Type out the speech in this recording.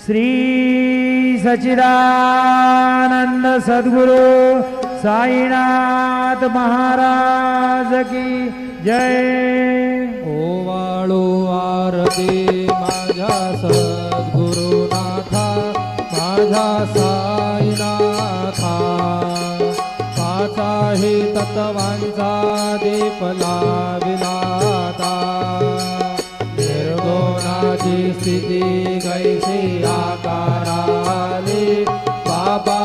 श्री सच्चिदानंद सद्गुरु साईनाथ महाराज की जय। ओवाळू आरती माझ्या सद्गुरुनाथा माझ्या साईनाथा पाचाही तत्वांचा दीप लाविलाता निर्गुणाची स्थिती कैसी आकाराली बाबा